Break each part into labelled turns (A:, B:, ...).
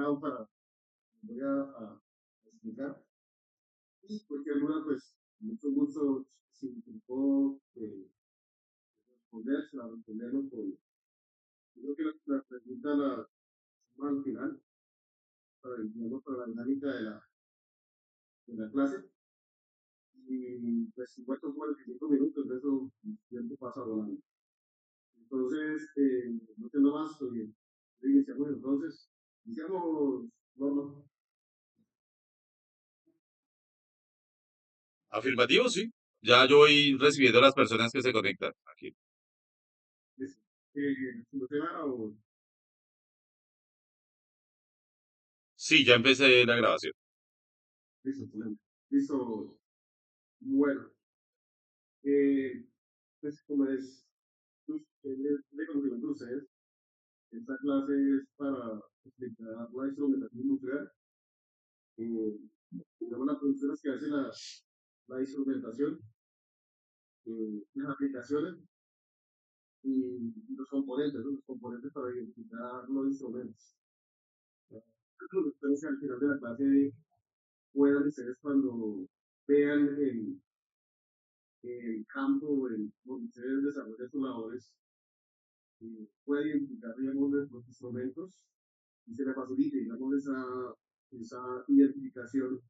A: preparado para voy a explicar. Y cualquier duda, pues, mucho gusto, si intentó responderse, a responderlo con, creo que la pregunta la hacemos al final, para, digamos, para la dinámica de la clase. Y pues 50 o 45 minutos, de eso el tiempo pasa volando. Entonces, no tengo más, iniciamos entonces. Iniciamos, Norma.
B: Afirmativo, sí. Ya yo voy recibiendo a las personas que se conectan aquí.
A: Listo. Simultánea o
B: Sí, ya empecé la grabación.
A: listo, excelente. Listo. Bueno, eh, pues como es de conocimiento de ustedes, esta clase es para explicar la instrumentación nuclear, eh, digamos las funciones que hace la instrumentación, las aplicaciones y los componentes, ¿no? Los componentes para identificar los instrumentos. Entonces, al final de la clase puedan ustedes cuando vean el campo donde ustedes desarrollan sus labores, pueden identificar, digamos, los instrumentos y se le facilite, digamos, esa identificación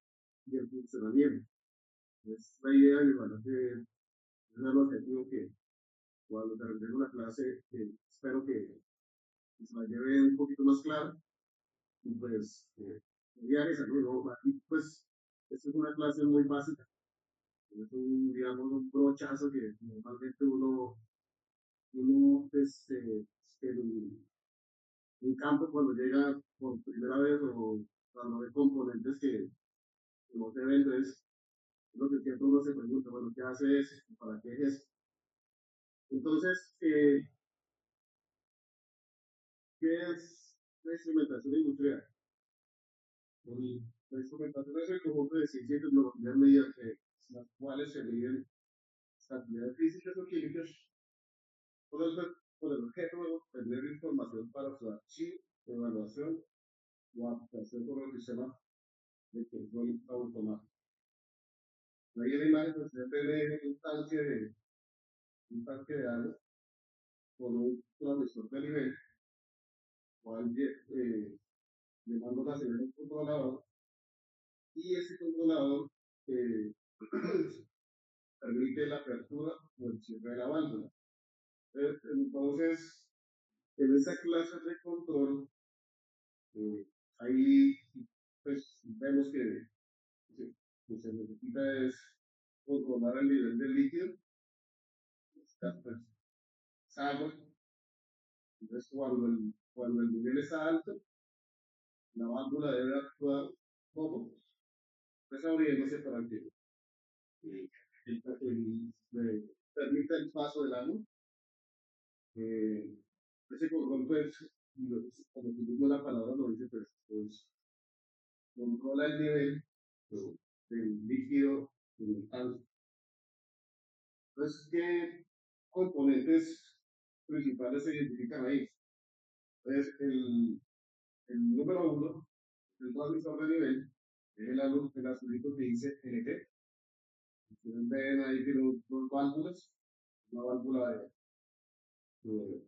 A: y el funcionamiento. Es la idea y bueno, que es el objetivo que cuando terminemos la clase, espero que se la lleve un poquito más clara y pues viajes, ¿no? Aquí pues esta es una clase muy básica, es un, digamos, un brochazo que normalmente uno pues, el, un campo cuando llega por primera vez o cuando ve componentes que no se ven, entonces lo que siempre uno se pregunta, bueno, ¿qué hace eso? ¿Para qué es eso? Entonces, ¿qué es la instrumentación industrial? La instrumentación es el conjunto de ciencias y tecnologías mediante las cuales se miden cantidades físicas o químicas con el objeto de obtener información para su archivo, evaluación o aplicación con el sistema de control automático. Ahí en la imagen se ve un tanque de agua con un transmisor de nivel, cual le manda una señal a un controlador y ese controlador eh, permite la apertura o el cierre de la válvula. Entonces, en esa clase de control, ahí pues vemos que, que se necesita es controlar el nivel del líquido, pues, es agua. Entonces, cuando el nivel está alto, la válvula debe actuar poco, pues abriéndose para que permita el paso del agua. Eh, ese control, pues, como si mismo la palabra lo dice, pues controla el nivel del líquido alto. Entonces, ¿qué componentes principales se identifican ahí? Entonces, el número uno, el transmisor de nivel, es el azulito que dice NT. Ustedes ven ahí tiene dos válvulas, una válvula de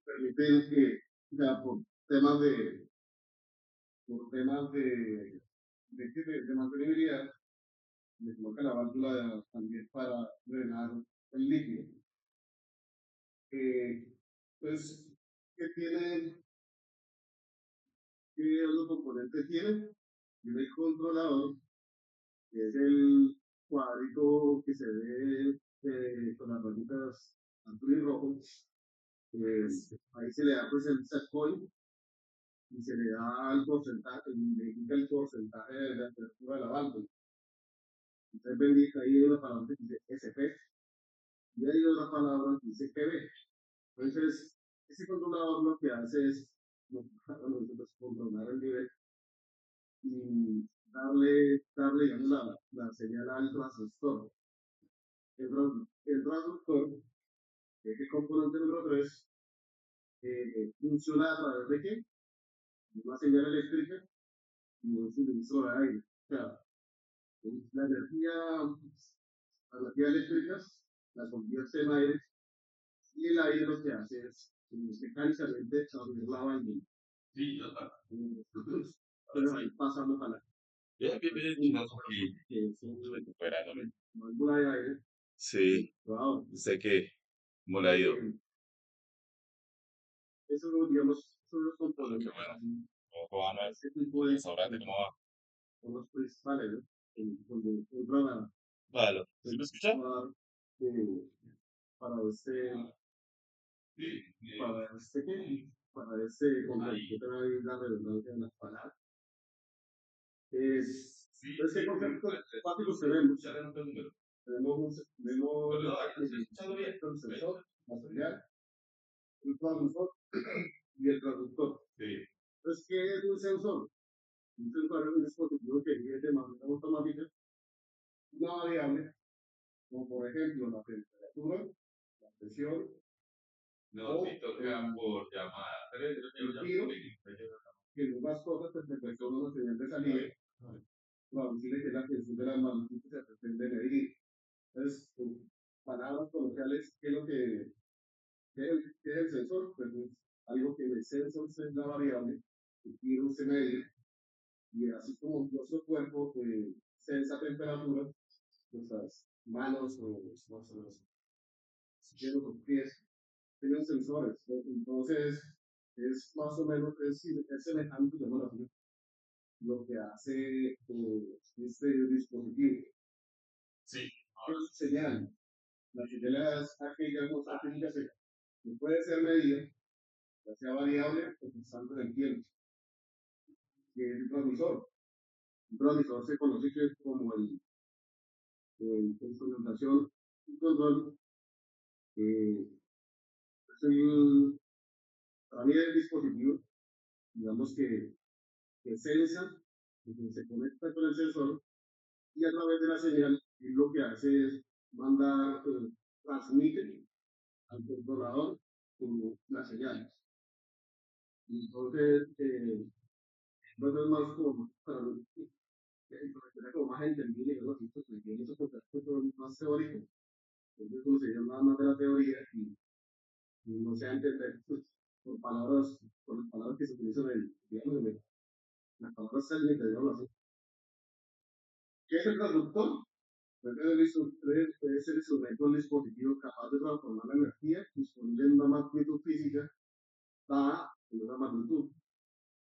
A: permite que, ya, por temas de mantenibilidad, le coloca la válvula también para drenar el líquido. Pues, ¿qué tiene, qué otro componente tiene? Tiene el controlador, que es el cuadrito que se ve con las rayitas azul y rojo. Ahí se le da pues el set point y se le da el porcentaje, le indica el porcentaje de apertura de la válvula. Entonces bendiga ahí una palabra que dice SP y hay otra palabra que dice PB. Entonces, ese controlador lo que hace es controlar el nivel y darle digamos, la señal al transductor. El transductor, que es el componente número 3, funciona a través de qué? una señal eléctrica y un suministro de aire. O sea, la energía eléctrica la convierte en aire y el aire lo que hace es mecánicamente abrir la válvula.
B: Sí, ya está.
A: Pero ahí pasamos a la
B: Bien, bien, bien.
A: una
B: Chicos, aquí
A: que es un
B: recuperándome.
A: válvula de aire.
B: Sí,
A: Wow.
B: sé que, ¿cómo le ha ido?
A: Eso, digamos, son los
B: Ah, qué
A: componentes.
B: bueno.
A: Así,
B: ¿Cómo va, Manuel?
A: este tipo
B: El
A: de
B: restaurante, ¿cómo va?
A: son los principales, ¿no? Donde entra
B: Vale. ¿Sí me escucha?
A: eh, para este,
B: Sí.
A: ¿qué? Para este concepto que hay la redundancia en las palabras. Es que conceptos básicos tenemos. Tenemos el sensor, material, el transmisor y el traductor.
B: Sí.
A: Entonces, ¿qué es un sensor? Un sensor es un dispositivo que mide de manera automática una variable, como por ejemplo la temperatura, la presión,
B: No, sí, toca por llamada.
A: el giro, que en unas cosas pues, se presiona una señal de salida, traducirle que es la tensión de las manos que se pretende medir. Entonces, en palabras coloquiales, ¿qué es lo que qué es el sensor? Pues es algo que en el sensor es la variable, el giro se mide, y así como nuestro cuerpo sensa temperatura, nuestras manos o nuestros dedos o pies tienen sensores, ¿no? Entonces es más o menos, es semejante, llamémoslo así, lo que hace este dispositivo.
B: Sí.
A: Es señal. La señal es aquella cosa que puede ser medida, ya sea variable o constante en el tiempo, que es el transmisor. Un transmisor se conoce que es como el instrumentación y control, eh, es para mí el dispositivo, digamos que sensa, que se conecta con el sensor y a través de la señal y lo que hace es mandar, transmite al controlador las señales. Entonces, entonces más como para como más entendible, ¿no? Así, pues, tiene esos conceptos más teóricos, entonces como se llama más de la teoría y no se entender pues, por las palabras que se utilizan digamos, en las palabras técnicas, digamos así. ¿Qué es el traductor? Puede ser el instrumento un dispositivo capaz de transformar la energía disponible en una magnitud física dada en una magnitud.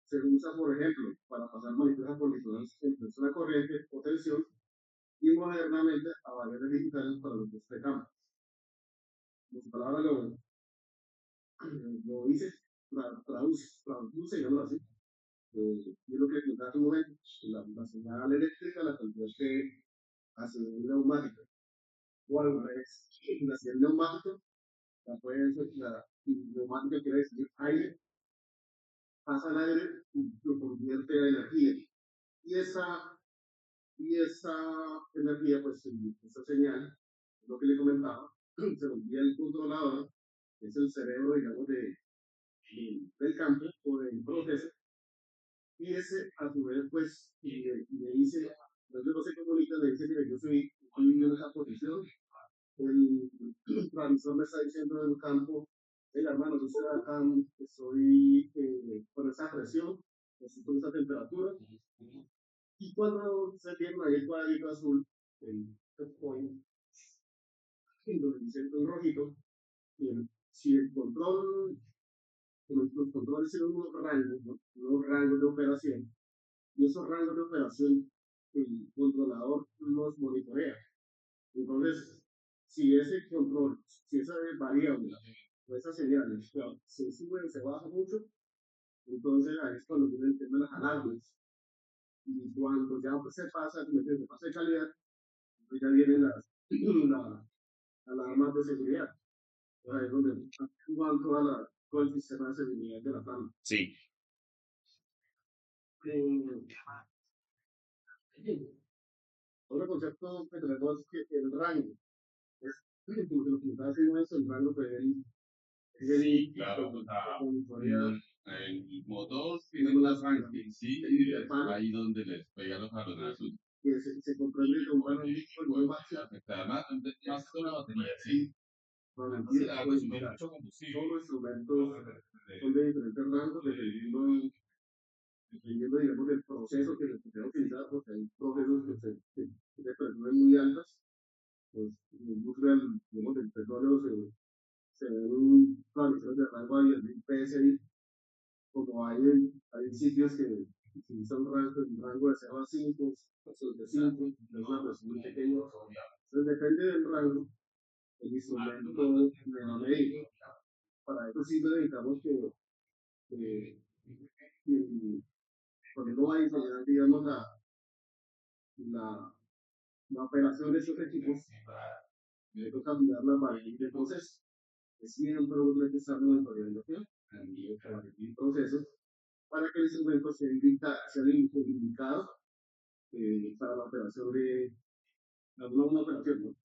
A: Se usa, por ejemplo, para pasar monitores condicionados en tensión a corriente o tensión y modernamente a valores digitales para los de campo. Las palabras lo dice, traduce, digamos así. Y lo que les hace un momento, la señal eléctrica la convierte a señal neumática. O al revés, la señal neumática la puede ser, la neumática quiere decir aire, pasa el aire y lo convierte a energía. Y esa energía, pues, esa señal, lo que le comentaba, se lo envía el controlador, que es el cerebro, digamos, del campo o del proceso, y ese a su vez, pues, le dice, pues, no se comunica, le dice que yo estoy en esa posición, el transmisor me está diciendo en el campo, hey, hermano, yo estoy acá, estoy con esa presión, estoy con esa temperatura, y cuando se tiene ahí el cuadrito azul, el set point, donde dice el rojito, si el control, los controles tienen unos rangos, ¿no? Unos rangos de operación, y esos rangos de operación el controlador los monitorea. Entonces, si ese control, si esa variable, o esa señal, se sube o se baja mucho, entonces ahí es cuando viene el tema de las alarmas. Y cuando ya pues, se pasa, se pasa de calidad, pues ya vienen las alarmas de seguridad. Ahí es donde actúan todo el sistema de seguridad de la planta.
B: Sí.
A: Otro concepto que tenemos es que el rango es como que lo que está haciendo es el rango que él
B: Sí, claro.
A: monitorea
B: El motor tiene
A: tenemos
B: un
A: las
B: arranque, sí,
A: técnicas
B: y
A: de
B: es
A: mano,
B: ahí donde les pega los jalonazos.
A: que se comprende con mano muy máximo.
B: Afectar más, más que la batería, sí.
A: Sí, para
B: Sí,
A: mentir,
B: la va a
A: pues
B: consumir
A: mira,
B: mucho
A: todos
B: combustible.
A: los instrumentos son de diferentes rangos dependiendo, digamos, del proceso que se puede utilizar, porque hay procesos de presiones muy altas, pues en la industria, digamos, del petróleo se ven transmisiones de rango a 10.000 PSI, como hay sitios que utilizan rango de 0 a 5, de 5, de una presión muy pequeña. Entonces depende del rango, el instrumento me va a medir. Para eso sí necesitamos que cuando uno va a diseñar, digamos, la, la operación de esos equipos, le toca mirar la variable de proceso. Es siempre uno tiene que estar monitoreando el proceso para que el instrumento sea indicado para la operación una operación, ¿no?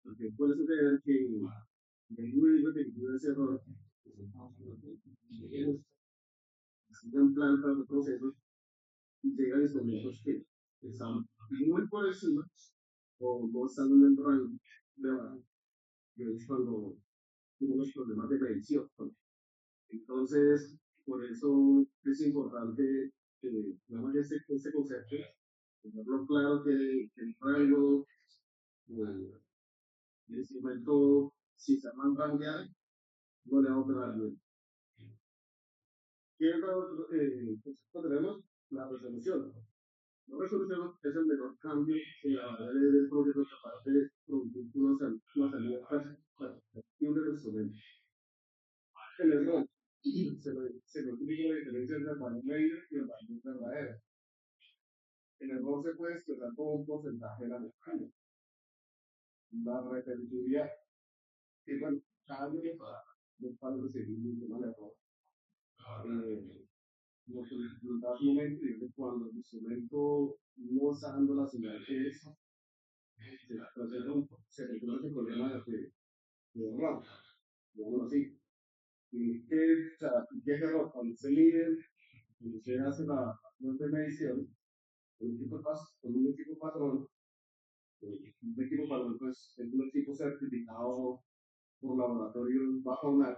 A: Porque puede suceder que es muy repetitivo ese error, ellos siguen plantas de procesos y llegan instrumentos que están muy por encima o no están en el rango de abajo, que es cuando tenemos problemas de medición, ¿no? Entonces, por eso es importante que digamos, este concepto, tenerlo claro que el rango, eh, el instrumento, si se llama rangear, no le va a operar bien. ¿Qué otro concepto tenemos? La resolución. La resolución es el menor cambio en la variable del proceso capaz de producir una salida factible del instrumento. El error se lo utiliza la diferencia entre el valor medio y el valor verdadero. El error se puede expresar como un porcentaje de la mecánica. La repetitividad, que bueno, cada vez los palos de seguimiento no le error. Lo que les comentaba hace un momento, es que cuando el instrumento no está dando la señal que es, se reconoce el problema de error, digamos así. ¿Qué es error? Cuando se mide, cuando se hace la medición, con un equipo patrón, un equipo patrón pues, es un equipo certificado por laboratorios bajo una.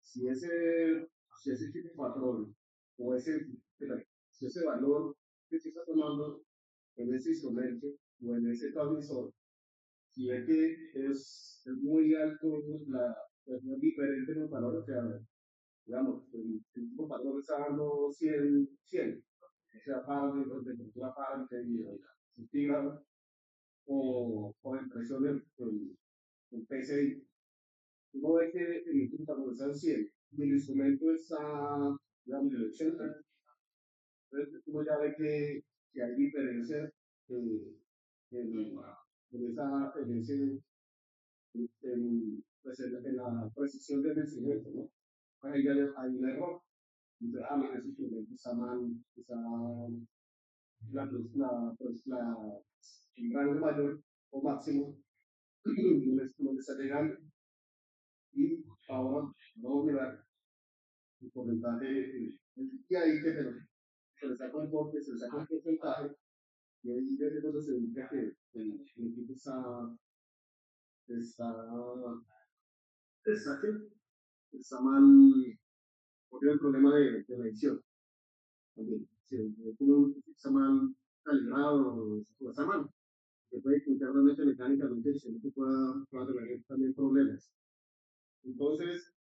A: Si ese, si ese equipo patrón o si ese valor que se está tomando en ese instrumento o en ese transmisor, si ve que es muy alto, es diferente los valores, o sea, digamos, el equipo patrón está dando 100 o sea, Fahrenheit, de temperatura Fahrenheit y centígrados, o en presión en PSI. Uno ve que el equipo patrón está en 100 y el instrumento está, digamos, en 80, entonces uno ya ve que hay diferencias en, en, en la precisión del instrumento, ¿no? Pues ahí ya hay un error. Entonces, mira, ese instrumento está mal, está el rango mayor o máximo no le está llegando. Y ahora vamos a mirar el porcentaje que hay se le saca se le saca un porcentaje y ahí es donde se indica que el equipo está, está, está mal, porque hay un problema de medición. También, si el equipo está mal calibrado o está mal, que puede que internamente mecánicamente el equipo pueda tener también problemas. Entonces,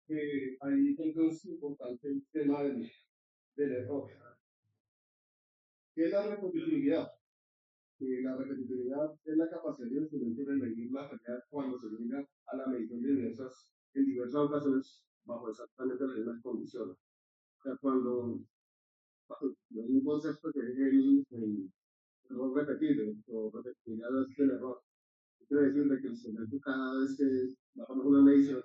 A: ahí es importante el tema del error. ¿Qué es la repetitividad? La repetitividad es la capacidad del instrumento de medir la realidad cuando se llega a la medición en diversas ocasiones bajo exactamente las mismas condiciones. O sea, cuando hay un concepto que es el error repetido o repetitividad del error. Quiere decir que el instrumento cada vez que bajamos una medición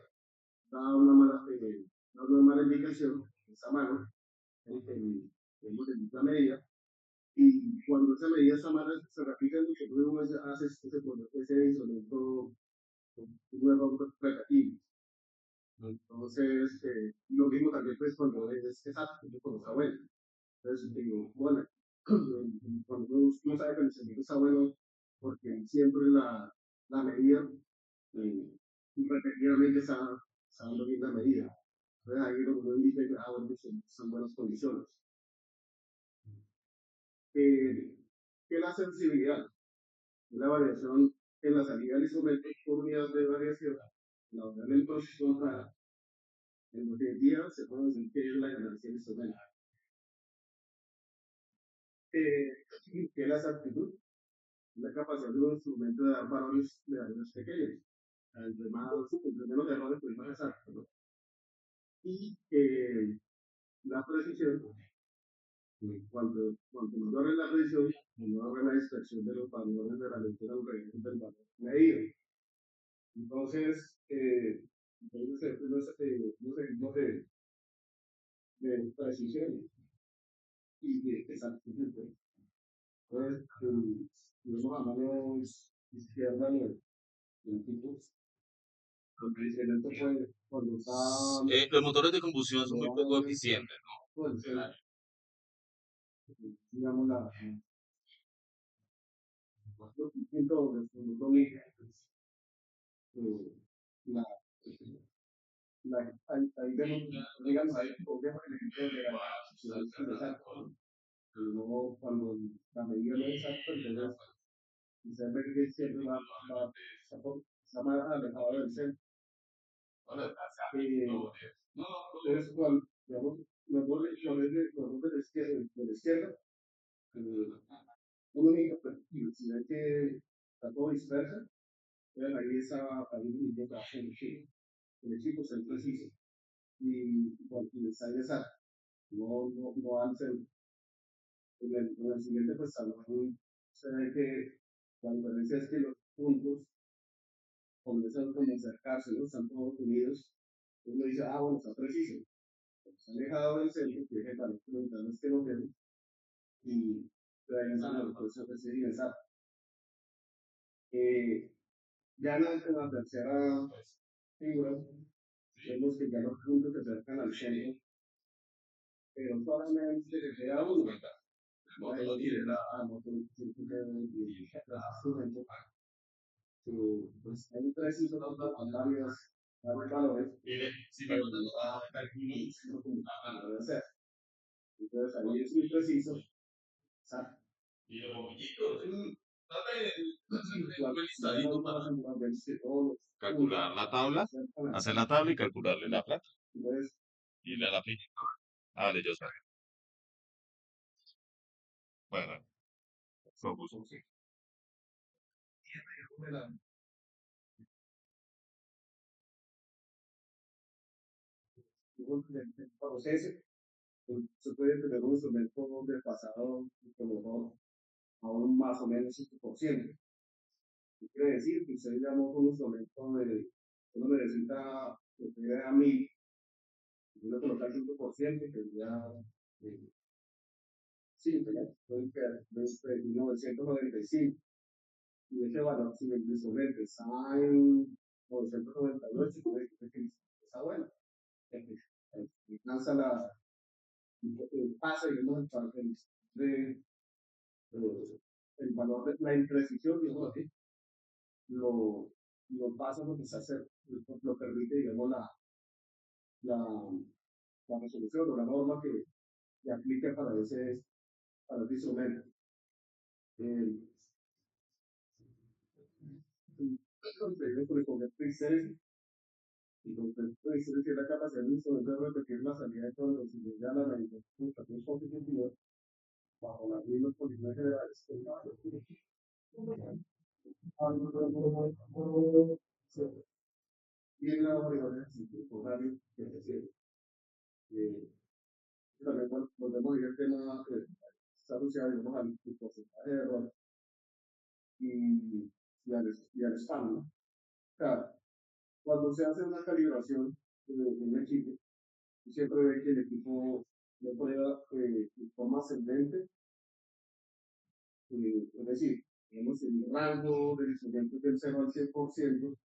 A: da una mala indicación, esa mano, en la medida, y cuando esa medida está mala, se repite lo que tú haces ese instrumento, un error repetido. Entonces, lo mismo también pues cuando es exacto, cuando está bueno. Entonces, digo, bueno, cuando uno sabe que el cemento está bueno, porque siempre la medida, eh, repetidamente está dando bien la medida. Entonces ahí lo que uno dice que, bueno, pues, son buenas condiciones. Eh, ¿Qué es la sensibilidad? La variación en la salida del instrumento por unidad de variación, la variable en posición para, en definitiva, se puede decir que es la ganancia del instrumento. ¿Qué es la exactitud? La capacidad de un instrumento de dar valores pequeños. Entre menos errores, pues más exacto, ¿no? Y la precisión, cuanto mayor es la precisión, menor es la dispersión de los valores de la lectura alrededor del valor medido. Entonces, unos ejemplos de precisión y de exactitud. Entonces, vamos a manos izquierda en tipos. Cuando está,
B: Los motores de combustión son muy poco eficientes,
A: pues, digamos, los distintos eh, la, ahí vemos, digamos, ahí podemos ejemplo de la precisión exacta, ¿no? Luego, cuando la medida no es exacta, entonces se ve que siempre está más alejado del centro. Entonces, cuando, digamos, los dos de la izquierda, eh, uno mira, pues, si ve que está todo disperso, entonces ahí ahí mismo trabaja el equipo es el preciso. Y bueno, y está exacto, no antes. En el siguiente, pues también se ve que la diferencia es que los puntos comienzan como a acercarse, ¿no? Están todos unidos. Uno dice, bueno, está preciso. Está alejado del centro, que es el es que lo vemos, y realizan el proceso de seguridad. Ya en la tercera figura, vemos que ya los puntos se acercan al centro, pero solamente se queda uno. Motor pues hay preciso con varios valores. Si me hacer. Entonces ahí es muy preciso. Exacto. Y los bombillitos.
B: calcular la tabla, hacer la tabla y calcularle la plata. Y la plata. Ah, vale, yo sé. Bueno, somos un sí.
A: Proceso, se puede tener un instrumento del pasado como aún más o menos 5%. ¿Qué quiere decir? Que usted llamó un instrumento de, uno necesita que usted a 1000, yo le colocar 5%, que ya eh, 5, ¿no? Puede quedar 995. Y ese valor, si el instrumento está en 998, puede que está bueno. Alcanza pasa, digamos, de, el valor de la imprecisión, digamos así, lo, lo pasa lo que se hace, lo permite, digamos, la, la resolución o la norma que aplica para ese instrumento. Entonces, con el preset, entonces, es la capacidad del instrumento de repetir la salida de todos los y ya la meditación constitutiva bajo las mismas condiciones generales. Y en la variable horario, que es decir, también volvemos a ir al tema que está asociado al porcentaje de error y al spam, ¿no? O sea, cuando se hace una calibración de un equipo, siempre ve que el equipo no prueba de forma ascendente, es decir, tenemos el rango del instrumento del 0 al 100%,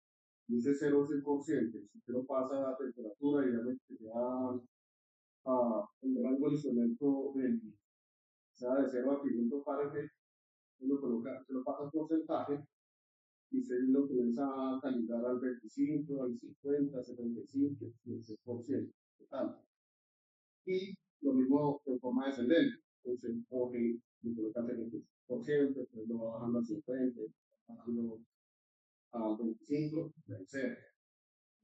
A: dice 0,100%. Si usted lo pasa a temperatura, digamos que sea el rango del instrumento, sea de 0 a 500 Fahrenheit, se lo pasa a porcentaje y se lo comienza a calibrar al 25, al 50, 75, 16% total. Y lo mismo en forma descendente. Entonces, coge y coloca el 25%, después lo va bajando al 50, bajando al 25, etc.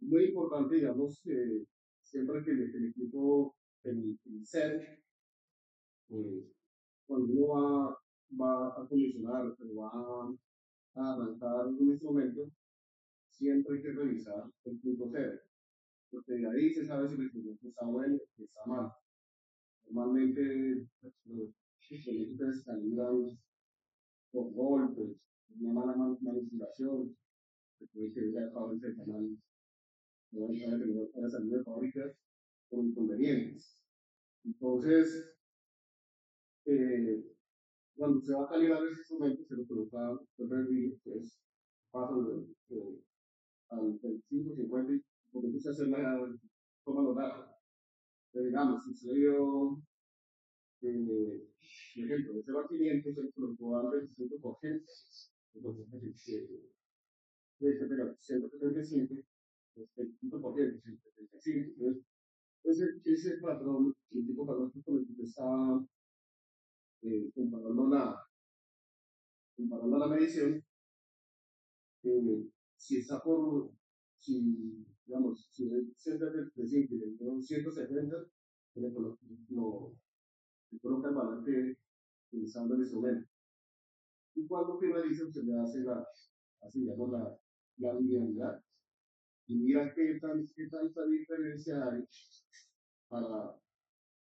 A: Muy importante, digamos, que siempre que el equipo, el set, pues, cuando uno va a condicionar, va a arrancar un instrumento, siempre hay que revisar el punto cero, porque de ahí se sabe si el instrumento está bueno o está mal. Normalmente, pues, los instrumentos se calibran por golpes, una mala manipulación, que puede que ya favorece el canal, no van a tener para salir de fábrica con inconvenientes. Entonces, eh, cuando se va a calibrar ese instrumento, se lo coloca el vídeo, pues pasa al 25, 50, porque tú se hace toma los datos. Digamos, si se dio, por ejemplo, de 0 a 500, se colocó al 25%, entonces, pero 175, 25%, 175, ese patrón, el tipo de patrón que está comparando la medición, si está por, si, digamos, si es 175 y le dio 170, le coloca el valor que utilizando el instrumento. Y cuando finaliza, se le hace así, digamos, la linealidad. Y mira qué tanta diferencia hay para,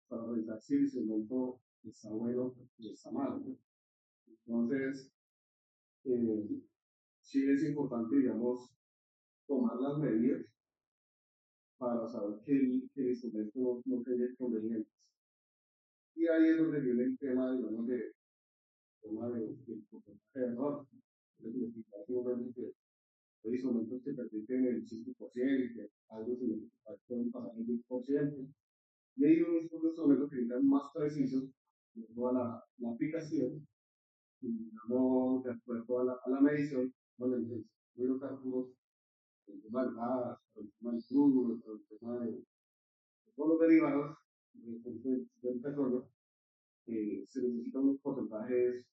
A: para revisar si el instrumento está bueno o está malo, ¿no? Entonces, eh, sí es importante, digamos, tomar las medidas para saber que el instrumento no tiene inconvenientes. Y ahí es donde viene el tema, digamos, del porcentaje de error. Es decir, que hay instrumentos que permiten el 5%, algo que pueden pasar el 10%. Y hay unos instrumentos que necesitan más precisos, de toda la aplicación, y digamos, de acuerdo a la medición, bueno, entonces, los cálculos, el tema del gas, el tema del crudo, el tema de todos los derivados del petróleo, se necesitan unos porcentajes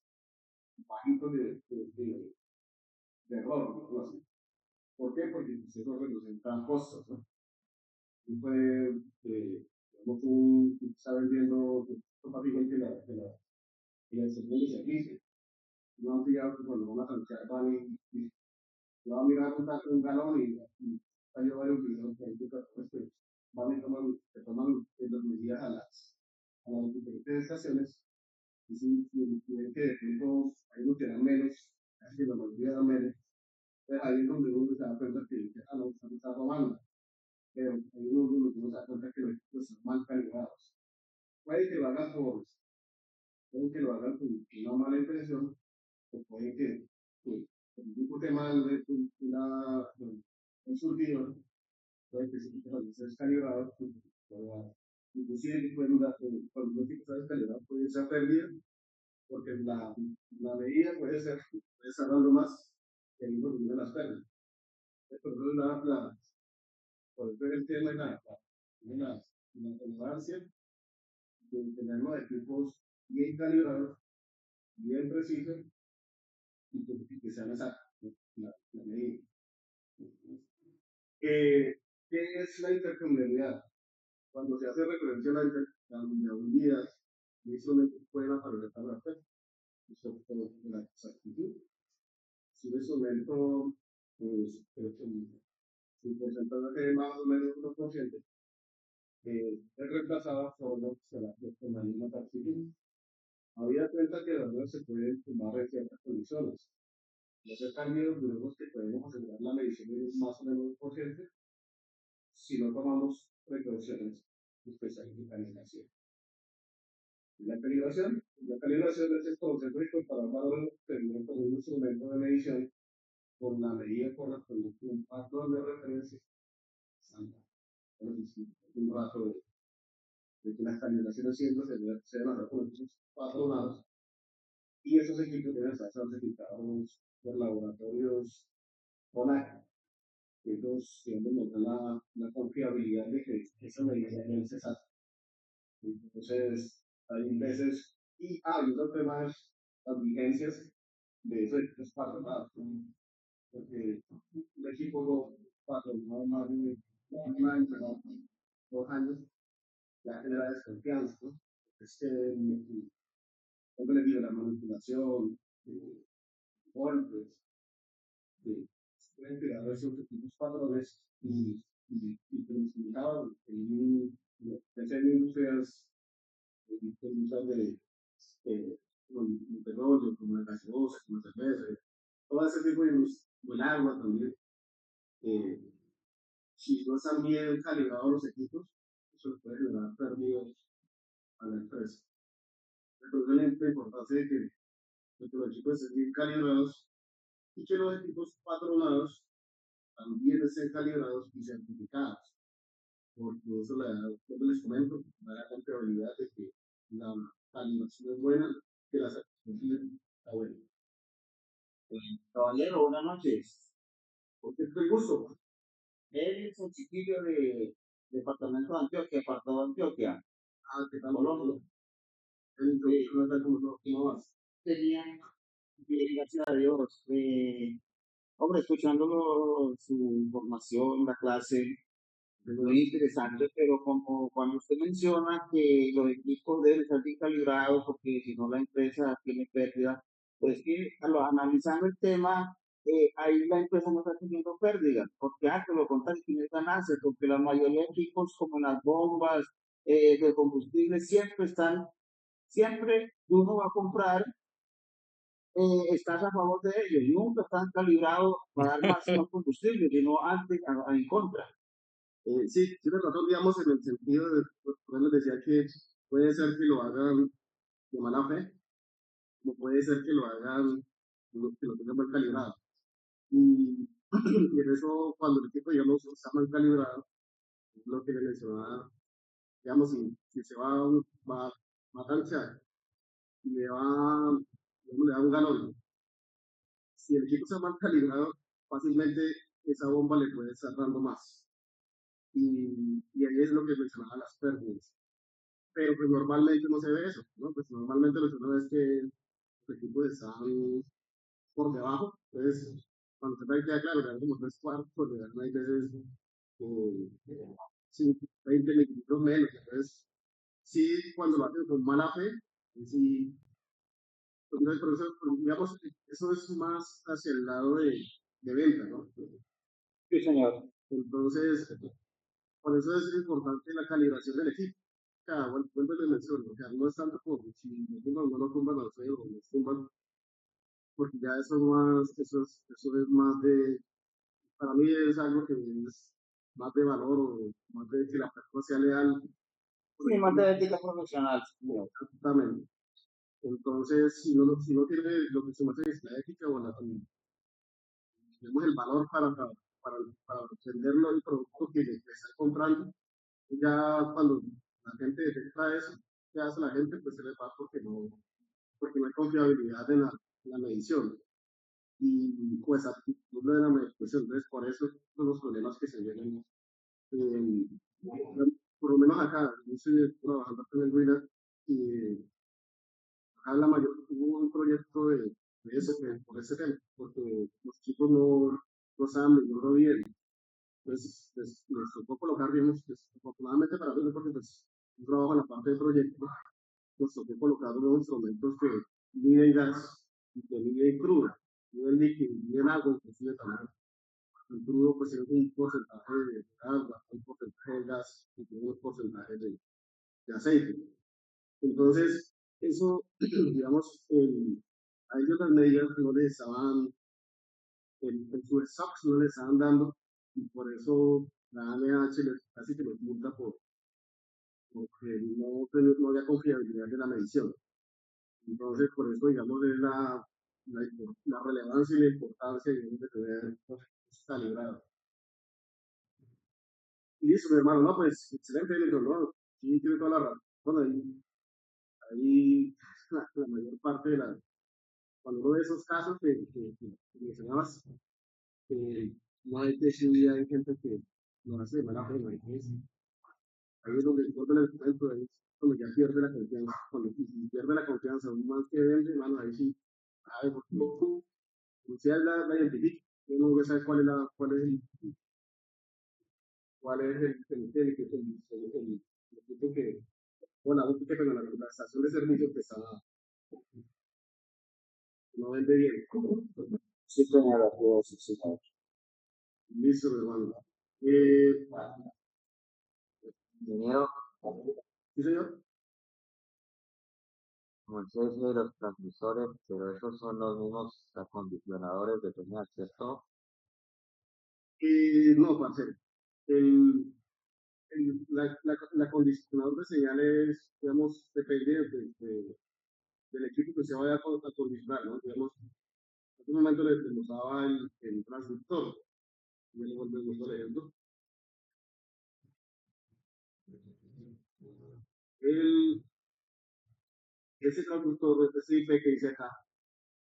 A: bajitos de error, ¿no? Así. ¿Por qué? Porque pues, eso representa costos, ¿no? Y puede, digamos, tú está vendiendo prácticamente la instrucción de servicio. No han pillado que cuando van a transear van y van a mirar un galón y hay varios videos que hay que van y toman las medidas a las diferentes estaciones y si ven que de pronto hay unos que dan menos, casi que la mayoría dan menos, pues ahí es donde uno se da cuenta que no, está tomando, pero hay unos donde uno se da cuenta que los equipos están mal calibrados. Puede que lo hagan puede que lo hagan con una mala impresión, o puede que el equipo esté mal, un surtidor, puede que sí, cuando esté descalibrado, inclusive cuando no está descalibrado puede ser pérdida, porque la medida puede estar dando más que el volumen de las pérdidas. Entonces, por eso el tema es la tolerancia de tener los equipos bien calibrados, bien precisos y que sean exactos, la medida. ¿Qué es la intercambiabilidad? Cuando se hace referencia a la intercambiabilidad, instrumentos pueden aparecer para la respecto de la exactitud. Si un instrumento, pues, su porcentaje de más o menos 1%, es reemplazado por lo que será con la misma exactitud. Había cuenta que las ruedas se pueden tomar en ciertas condiciones. Y hacer cambios, vemos que podemos asegurar la medición de más o menos 1%, si no tomamos precauciones especiales de calibración. La calibración es el concepto de comparar valores obtenidos con un instrumento de medición con la medida correspondiente un patrón de referencia estándar. Un rato de que las calibraciones siempre se deben hacer con estos patronados y esos equipos deben estar certificados por laboratorios ONAC. Ellos siempre nos dan la confiabilidad de que esa medida es exacta. Entonces, hay veces, y hay otros temas, las vigencias de esos equipos patronados, porque un equipo patronado más de un año, 2 años, ya genera desconfianza, ¿no? Es que, ¿cómo le digo? La manipulación, golpes, pueden crear esos equipos patrones y que nos indicaban en industrias con petróleo, como la gaseosa, como la cerveza, todo ese tipo de industria, o el agua también. Eh, si no están bien calibrados los equipos, eso les puede generar pérdidas a la empresa. Entonces, la importancia de que los equipos estén bien calibrados y que los equipos patronados también estén calibrados y certificados, porque eso le da, como les comento, da la confiabilidad de que la calibración es buena, que la certificación está buena.
C: Caballero, buenas noches.
A: ¿Por qué estoy gusto?
C: Él es un chiquillo de departamento de Antioquia, apartado de Antioquia.
A: Ah, ¿qué tal?
C: Colombia.
A: ¿Cómo vas?
C: Tenía, bien, gracias a Dios. Hombre, escuchando su información, la clase, muy interesante, pero como cuando usted menciona que los equipos deben estar bien calibrados porque si no la empresa tiene pérdida, pues que analizando el tema, ahí la empresa no está teniendo pérdidas, porque antes lo contrario tiene ganancias, porque la mayoría de equipos como las bombas de combustible siempre uno va a comprar, estás a favor de ellos, nunca están calibrados para dar máximo combustible, sino antes en contra.
A: Sí, tienes razón, digamos, en el sentido de, pues, les decía que puede ser que lo hagan de mala fe, como puede ser que lo hagan, que lo tengan mal calibrado. Y, y en eso, cuando el equipo, digamos, está mal calibrado, es lo que le mencionaba, digamos, si se va a tanquear y digamos, le da un galón, si el equipo está mal calibrado, fácilmente esa bomba le puede estar dando más. Y ahí es lo que mencionaba las pérdidas. Pero pues normalmente no se ve eso, ¿no? Pues normalmente lo que uno ve es que los equipos están por debajo, entonces cuando se ve queda claro, le dan como 3 cuartos, le dan hay veces eh, 20 milímetros menos, entonces sí, cuando lo hacen con mala fe, sí, pues, entonces, por eso, pues, digamos, eso es más hacia el lado de venta, ¿no?
C: Sí, señor.
A: Entonces, por eso es importante la calibración del equipo. Vuelvo a mencionar, o sea, no es tanto como si no lo tumban al suelo, o los tumban, porque ya eso es más de, para mí es algo que es más de valor o más de que la persona sea leal.
C: Sí, más de ética profesional. Señor.
A: Exactamente. Entonces, si no tiene lo que se llama la ética o tenemos el valor para vender el producto que está comprando, ya cuando la gente detecta eso, ¿qué hace la gente? Pues se le va porque no hay confiabilidad en la medición y pues actitud de la medición. Entonces, por eso son los problemas que se vienen. eh, por lo menos acá, yo estoy trabajando en el Huila y acá hubo un proyecto de eso, por ese tema, porque los chicos no saben medirlo bien. Entonces, les tocó colocar bien, pues, afortunadamente para mí, porque pues, yo trabajo en la parte de proyecto, nos tocó colocar unos instrumentos que miden gas y que miden crudo, miden líquido, miden agua, inclusive también. El crudo pues tiene un porcentaje de agua, un porcentaje de gas y tiene un porcentaje de aceite. Entonces, eso, digamos, a ellos las medidas no les estaban, en su stocks no les estaban dando y por eso la ANH casi que los multa porque no había confiabilidad de la medición. Entonces, por eso, digamos, es la relevancia y la importancia de tener calibrado. Y listo, mi hermano, no, pues excelente, le digo, no, sí, tiene toda la razón. Bueno, ahí la mayor parte de la, cuando uno ve esos casos que mencionabas, no hay techo hay gente que lo hace de mala fe, ¿no? Entonces, ahí es donde corta el argumento, ahí es cuando ya pierde la confianza. Cuando y pierde la confianza, aún más que vende, hermano, ahí sí, a ver, porque si él la identifica, uno no sabe cuál es el tipo que, o la última que la estación de servicio que está, no vende bien.
C: Sí, señora, pues, sí, señor.
A: Listo, hermano.
C: Ingeniero,
A: Sí, señor.
C: como usted dice, los transmisores, pero esos son los mismos acondicionadores de señal, ¿cierto?
A: No, parcero. El, la acondicionador de señales, digamos, depende del equipo que se vaya a acondicionar, ¿no? Digamos, en un momento le usaba el transductor, y le volvemos leyendo. El, ese transductor, ese IP que dice acá,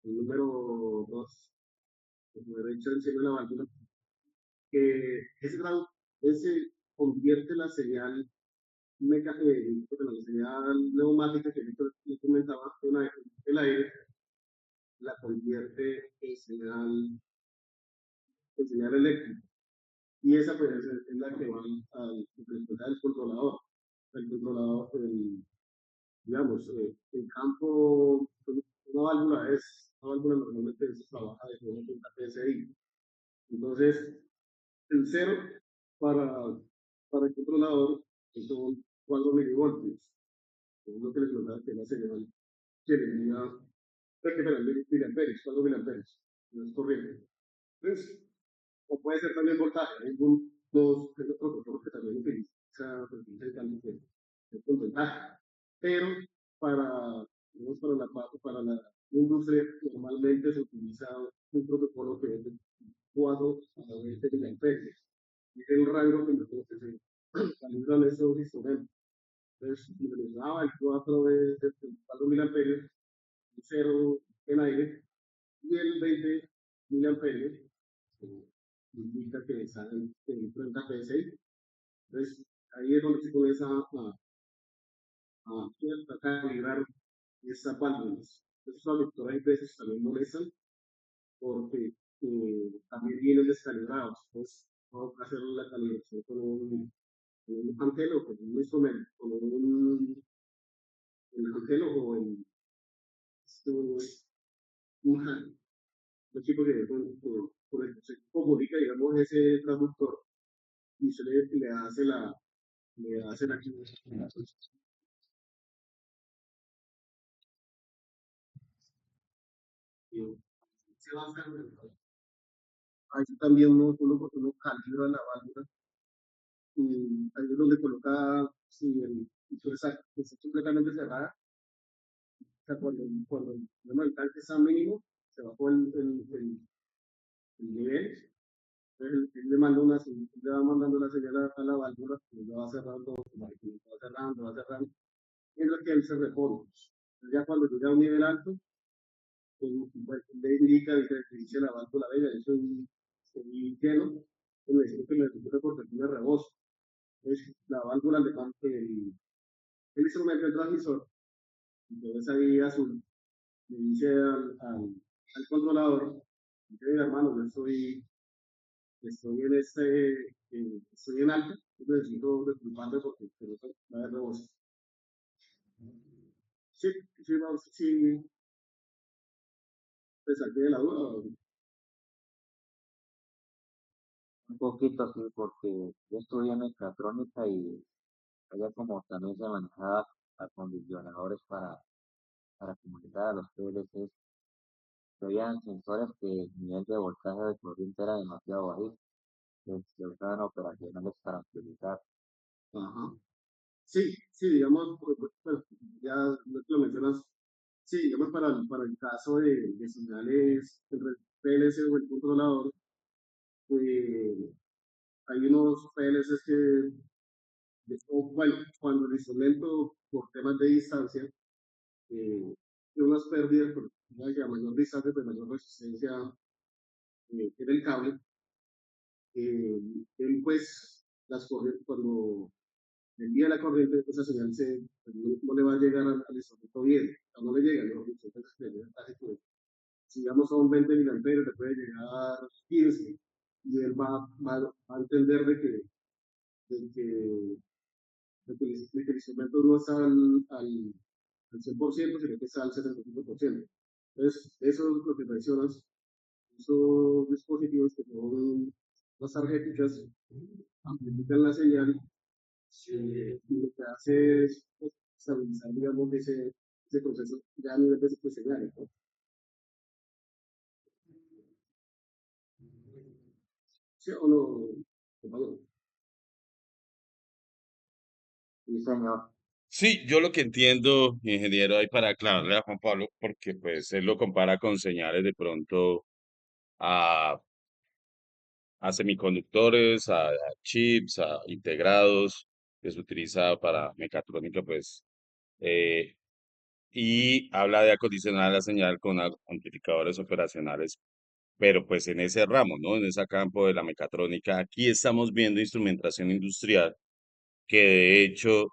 A: el número 2, el número de encima de la válvula, que ese convierte la señal la señal neumática que le comentaba, el aire, la convierte en señal eléctrica. Y esa pues es la que va al controlador. El controlador, digamos, el campo, una válvula normalmente trabaja de 90 PSI. Entonces, el cero para, para el controlador son 4 milivoltios. Es lo que les contaba que la señal que le diga miliamperios, 4 miliamperios, no es corriente. Entonces, o puede ser también voltaje. Hay dos protocolos que también utiliza frecuencia de cambio que es con ventaja. Pero para, digamos, para la industria, normalmente se utiliza un protocolo que es de 4 a 20 miliamperios. Y es el rango en el que se calibran esos instrumentos. Entonces, si les daba el 4 de 4 miliamperios, el 0 en aire, y el 20 miliamperios indica que están en 30 PSI. Entonces, ahí es donde se comienza a calibrar estas válvulas. Esos traductores hay veces también molestan porque también vienen descalibrados. Entonces, vamos a hacer la calibración con un antelo, con un instrumento, con el antelo o un equipo que con el que se comunica, digamos, ese traductor y se le hace la se va ahí también uno calibra la válvula y ahí es donde coloca si el visor está completamente cerrada, o sea, el tanque está mínimo, se bajó el nivel, entonces él le manda le va mandando la señal a la válvula, y lo va cerrando, va cerrando, mientras que él se repone. Entonces ya cuando llega a un nivel alto, pues, le indica, dice la válvula, venga, yo soy lleno, y necesito que me recupere porque tiene rebozo. Entonces la válvula le manda el instrumento, el transmisor, entonces ahí azul, le dice al controlador, dice, hermano, estoy en estoy en alta, necesito disculparme porque no va a haber rebozo. Sí, sí, vamos, sí, te saqué de la duda.
C: Un poquito así, porque yo estudié mecatrónica y ella como también se manejaba acondicionadores para comunicar a los PLCs. Habían sensores que el nivel de voltaje de corriente era demasiado bajito, que se usaban operacionales para utilizar.
A: Ajá. Sí, sí, digamos, pues, ya lo mencionas, Sí, digamos, para el caso de señales entre el PLC o el controlador, eh, hay unos PLCs o, bueno, cuando el instrumento, por temas de distancia, tiene unas pérdidas, por que a mayor distancia, de mayor resistencia tiene el cable, él pues, las corrientes, cuando envía la corriente, esa señal pues, no le va a llegar al instrumento bien, o no le llega, ¿no? Entonces, hace que si vamos a un 20 miliamperes, le puede llegar 15, y él va a entender de que, el instrumento no está al 100%, sino que está al 75%. Entonces, eso es lo que mencionas, esos dispositivos que son las tarjeticas, amplifican la señal y lo que hace es pues, estabilizar, digamos, ese proceso ya a nivel de señales, ¿no? ¿Sí o no? Compañero?
C: Sí, señor.
B: Sí, yo lo que entiendo, ingeniero, ahí para aclararle a Juan Pablo, porque pues él lo compara con señales de pronto a, a semiconductores, a chips, a integrados, que se utiliza para mecatrónica, pues, eh, y habla de acondicionar la señal con amplificadores operacionales, pero pues en ese ramo, ¿no? En ese campo de la mecatrónica, aquí estamos viendo instrumentación industrial que de hecho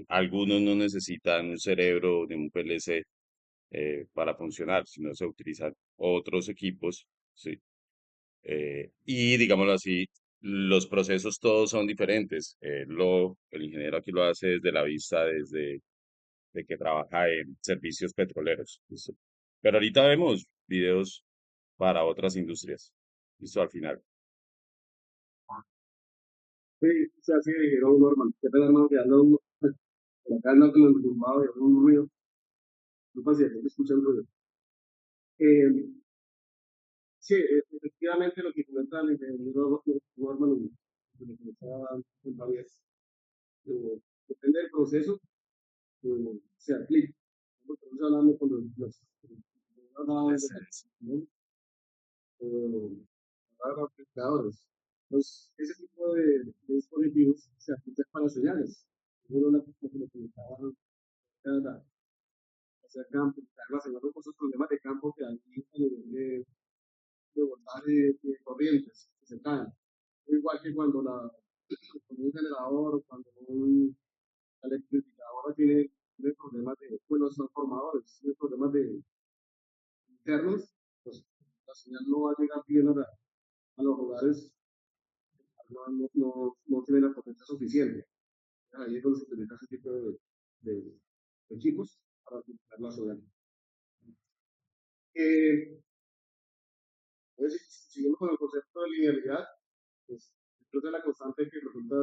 B: algunos no necesitan un cerebro ni un PLC para funcionar, sino se utilizan otros equipos, ¿sí? Y digámoslo así, los procesos todos son diferentes. El ingeniero aquí lo hace desde la vista, desde de que trabaja en servicios petroleros. ¿Listo? Pero ahorita vemos videos para otras industrias. Listo, al final.
A: Sí, o sea, sí, era un normal. ¿Qué tal, hermano? Que anda por acá anda con el tumbado y un ruido. No pasa si escucha el ruido. Eh, sí, efectivamente lo que comenta el ingeniero Norman, lo que estaba en Javier, depende del proceso, se aplica. Estamos hablando con los ¿no? Para amplificadores. Entonces, ese tipo de dispositivos se aplican para señales. Uno lo que comentaba acerca de amplificar la señal por esos problemas de campo que hay a nivel de voltaje de corrientes que se caen. Igual que cuando un generador o cuando la electrificadora tiene problemas bueno, los transformadores, tiene problemas internos, pues la señal no va a llegar bien a los hogares, no tiene la potencia suficiente. Ahí es donde se utiliza ese tipo de equipos para amplificar la señal. Eh, Siguiendo con el concepto de linealidad, pues, después de la constante que resulta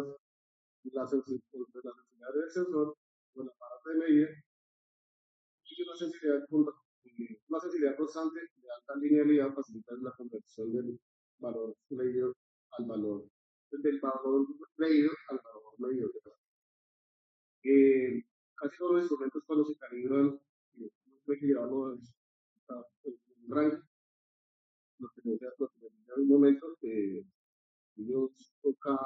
A: la sensibilidad del sensor, con la aparato de medida, y una sensibilidad constante de alta linealidad facilita la conversión del valor medido al valor, del valor medido al valor medido. Casi todos los instrumentos cuando se calibran, hay que llevarlo en rango, lo que decía en un momento, ellos toca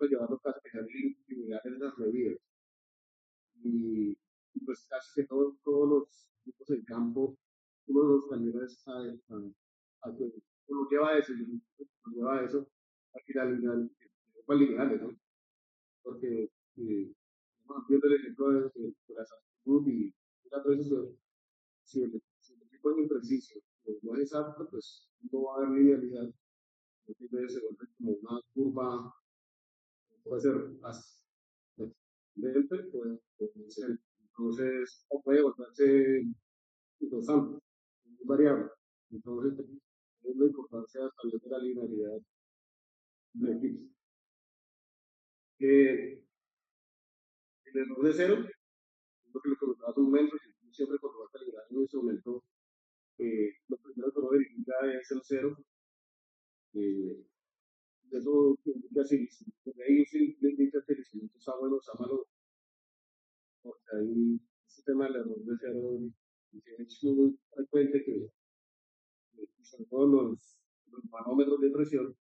A: llevarlo casi que sean lineales las medidas. Y pues casi que todos los tipos de campo, uno los calibres a que uno lleva eso, uno lleva eso a que la lineales, ¿no? Porque viendo el ejemplo de la salud y muchas veces si el equipo es impreciso, no es exacto, pues no va a haber linealidad, entonces se vuelve como una curva, puede ser ascendente, puede ser, entonces, o puede volverse inconstante, es variable. Entonces, es la importancia también de la linealidad del equipo. El error de cero, lo que le comentaba hace un momento, que siempre cuando va a calibrar un instrumento, lo primero que uno verifica es el cero. Eh, Eso indica si le indica que el instrumento está bueno o está malo, porque ahí este tema del error de cero es muy frecuente sobre todo los manómetros de presión,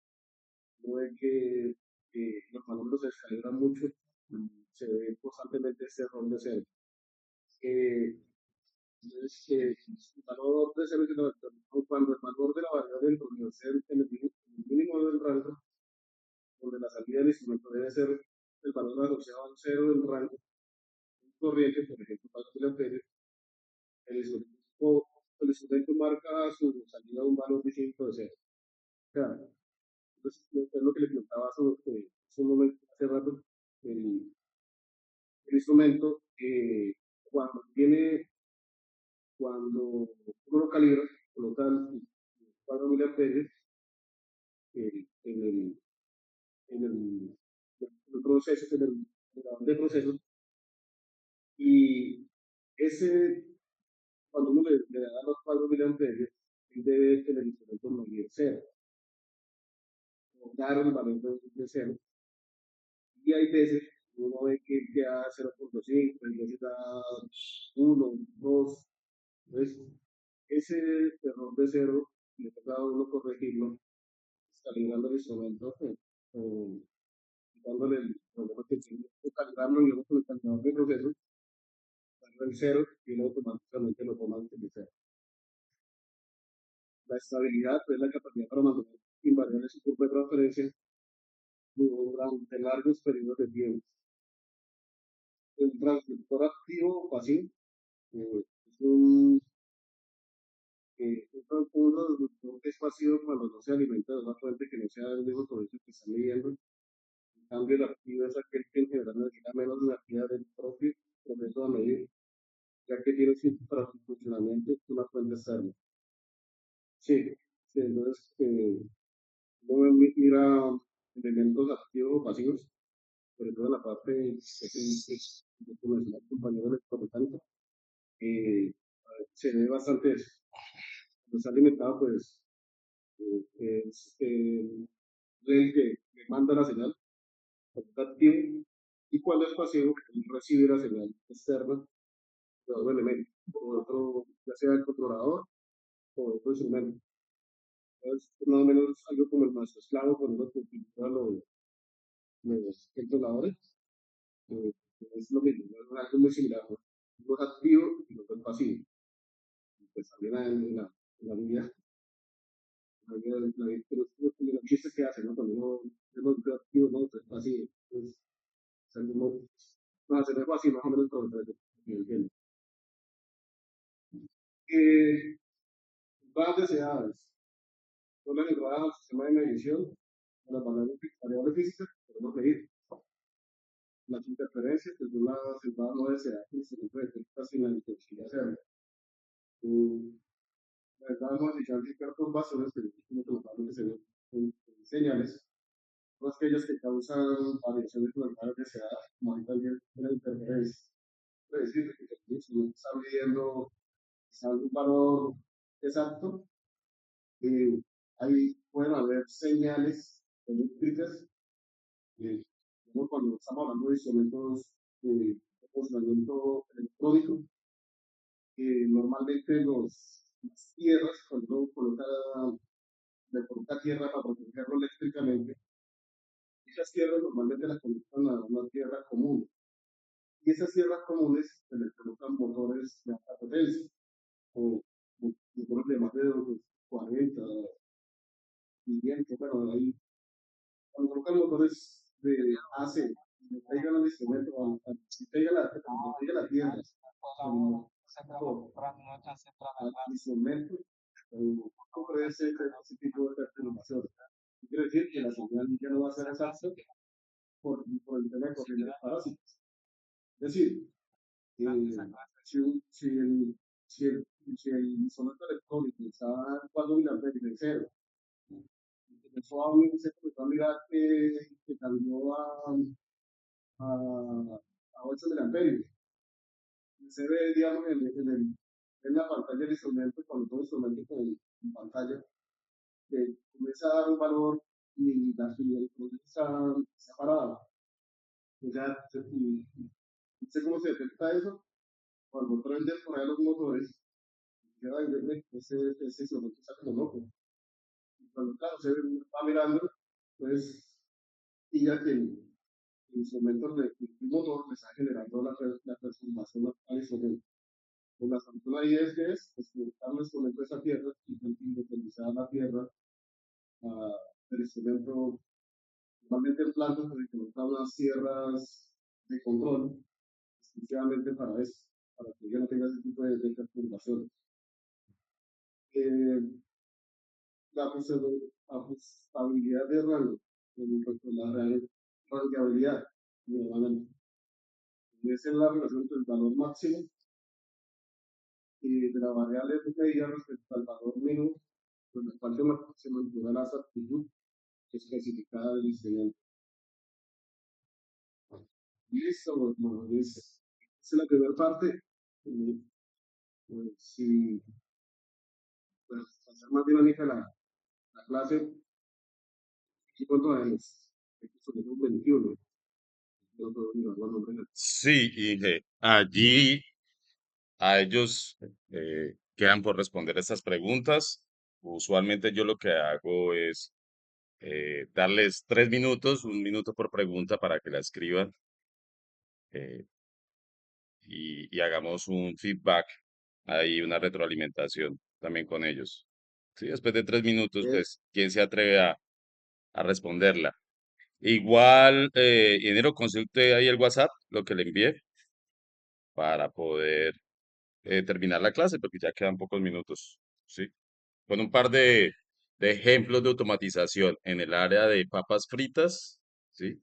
A: uno ve que los manómetros se descalibran mucho y se ve constantemente este error de cero. Entonces, el valor de cero es cuando el valor de la variable del promedio es en el mínimo del rango, donde la salida del instrumento debe ser el valor asociado al cero del rango corriente, por ejemplo, para miliamperios, el instrumento, el instrumento marca su salida a un valor distinto de cero. Claro. Entonces, es lo que le comentaba hace un momento, hace rato, el, el instrumento, cuando cuando uno lo calibra, coloca el 4 miliamperios en el proceso, en el generador de procesos, y ese, cuando uno le da los 4 miliamperios, él debe tener el instrumento medir cero, o dar el valor de cero, y hay veces uno ve que queda 0.5, hay veces da 1, 2, entonces ese error de cero le toca a uno corregirlo, calibrando el instrumento, dándole problema que tiene, o calibrarlo, digamos, con el calibrador de procesos, darle el cero y él automáticamente lo toma a utilizar. La estabilidad es la capacidad para mantener invariable su curva de transferencia durante largos periodos de tiempo. El transductor activo o pasivo es un transductor que es pasivo cuando no se alimenta de una fuente que no sea el mismo proceso que está midiendo. En cambio, el activo es aquel que en general necesita menos energía del propio proceso a medir, ya que tiene para su funcionamiento una fuente externa. Sí, sí, entonces, uno mira elementos activos o pasivos, sobre todo en la parte de convencional compañero electromecánico, eh, se ve bastante eso. Cuando está alimentado, pues, es el que manda la señal, cuando está activo, y cuando es pasivo, él recibe la señal externa de otro elemento, o otro, ya sea el controlador o otro instrumento. Entonces, más o menos algo como el maestro esclavo cuando uno configura los controladores, eh, es lo mismo, es algo muy similar, ¿no? Uno es activo y otro es pasivo. Pues también en la vida, pero los chistes que hacen, ¿no? Cuando uno es activo, no, otro es pasivo. Pues, es el mismo, no, se ve así más o menos todo el entiendo. Van deseadas, son las entradas al sistema de medición de las variables físicas que podemos medir. Las interferencias, que son las entradas no deseadas que se detectan sin la necesidad de hacerlo. Las entradas no deseadas de perturbaciones, que normalmente se ven en señales, son aquellas que causan variaciones planetarias deseadas, como ahí también la interferencia. Es decir, que el instrumento está midiendo algún valor exacto, ahí pueden haber señales eléctricas, como cuando estamos hablando de instrumentos de funcionamiento electrónico, normalmente las tierras, cuando uno le coloca tierra para protegerlo eléctricamente, esas tierras normalmente las conectan a una tierra común. Y esas tierras comunes se le colocan motores de alta potencia, o motores de más de 40, 500, bueno, ahí cuando colocan motores de AC, le pegan al instrumento, le pegan la tierra, al instrumento, ocurre ese tipo de perturbación. Quiere decir que la señal ya no va a ser exacta por el tema de corrientes parásitas. Es decir, si el, si, el, si el instrumento electrónico está en 4 miliamperios de cero, empezó a unirse, empezó a mirar que cambió a 8 miliamperios. Se ve, digamos, en la pantalla del instrumento, cuando todo instrumento en pantalla, que comienza a dar un valor y el proceso está parado. O sea, ¿y sé cómo se detecta eso? cuando prenden por ahí los motores, queda verde, ese instrumento está como loco. Y cuando, claro, se va mirando, pues, y ya que el instrumento, el motor le está generando la transformación al instrumento. Pues la fortuna ahí es que están los instrumentos de esa tierra y independizar la tierra del instrumento. Normalmente en plantas se colocan unas sierras de control exclusivamente para eso, para que ya no tenga ese tipo de perturbaciones. Eh, la ajustabilidad de rango, la rangeabilidad, normalmente, es la relación entre el valor máximo y de la variable medida respecto al valor mínimo, con el cual se mantiene la exactitud especificada del instrumento. Listo, bueno, listo. Esa es la primera parte. Eh, si, para hacer más dinámica la clase, ¿y cuánto es? Son 21. No puedo mirar los nombres.
B: Sí, Inge, allí a ellos quedan por responder estas preguntas. Usualmente yo lo que hago es darles 3 minutos, 1 minuto por pregunta para que la escriban eh, y hagamos un feedback, ahí una retroalimentación también con ellos. Sí, después de 3 minutos,
A: Eh,
B: pues, ¿quién se atreve a responderla? Igual, ingeniero, consulte ahí el WhatsApp, lo que le envié, para poder terminar la clase, porque ya quedan pocos minutos, ¿sí? Con un par de ejemplos de automatización en el área de papas fritas, ¿sí?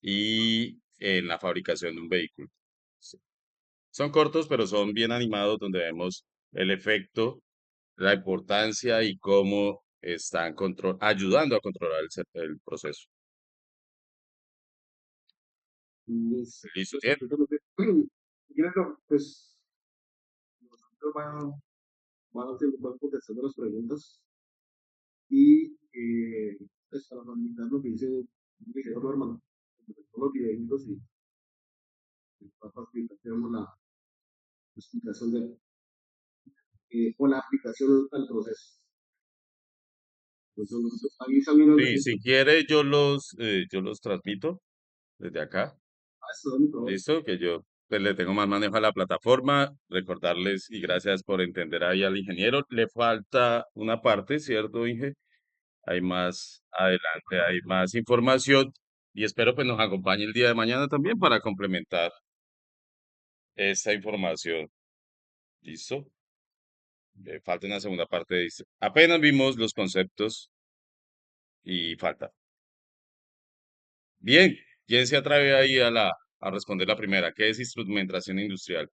B: Y en la fabricación de un vehículo. Sí. Son cortos, pero son bien animados, donde vemos el efecto, la importancia y cómo están ayudando a controlar el proceso.
A: Listo.
B: ¿Listo?
A: Pues
B: Bien.
A: completamente. Creo, pues, nosotros van contestando las preguntas y pues para facilitar lo que dice el ingeniero Norman, todos los videitos y para facilitar tenemos la explicación de o la aplicación al proceso. Entonces, ahí también
B: Sí, si quiere, yo los transmito desde acá.
A: son todo.
B: ¿Listo? Que yo pues, le tengo más manejo a la plataforma. Recordarles y gracias por entender ahí al ingeniero. Le falta una parte, ¿cierto, Inge? Hay más adelante, hay más información y espero pues nos acompañe el día de mañana también para complementar esta información. ¿Listo? Falta una segunda parte. Apenas vimos los conceptos y falta. Bien, ¿quién se atreve ahí a responder la primera? ¿Qué es instrumentación industrial?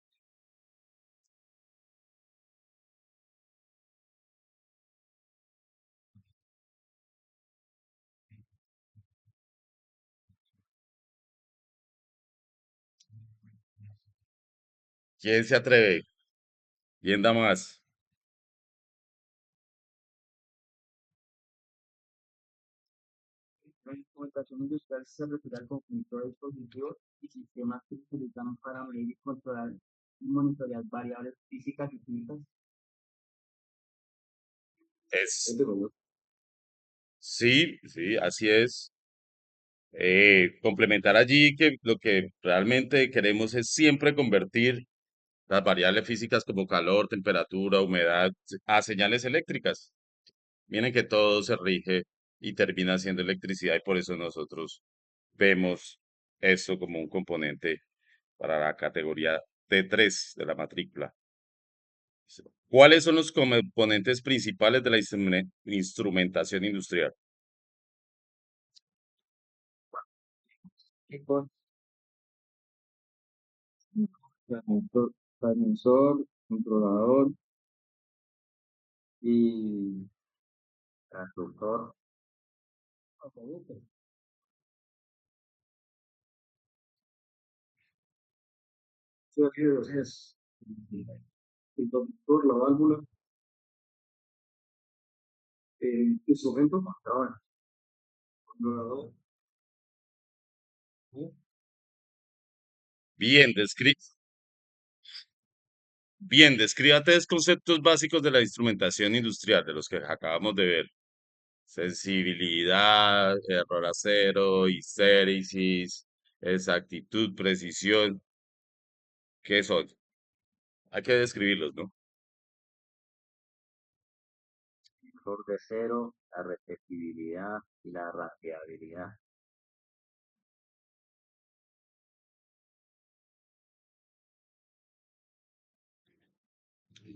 B: ¿Quién se atreve? ¿Quién da más?
C: La instrumentación industrial se refiere al conjunto de dispositivos y sistemas que se utilizan para medir y controlar y monitorear variables físicas y químicas.
B: Es,
A: Gente, ¿no?
B: sí, sí, así es. Complementar allí que lo que realmente queremos es siempre convertir las variables físicas como calor, temperatura, humedad a señales eléctricas. Miren que todo se rige y termina siendo electricidad y por eso nosotros vemos eso como un componente para la categoría T3 de la matrícula. ¿Cuáles son los componentes principales de la instrumentación industrial?
C: Equipos, transmisor, controlador y transductor.
A: Sí, así es. El conductor, la válvula, el instrumento, controlador,
B: Bien, Bien, describa tres conceptos básicos de la instrumentación industrial, de los que acabamos de ver. Sensibilidad, error a cero, histéresis, exactitud, precisión. ¿Qué son? Hay que describirlos, ¿no?
C: Error de cero, la repetibilidad y la rastreabilidad.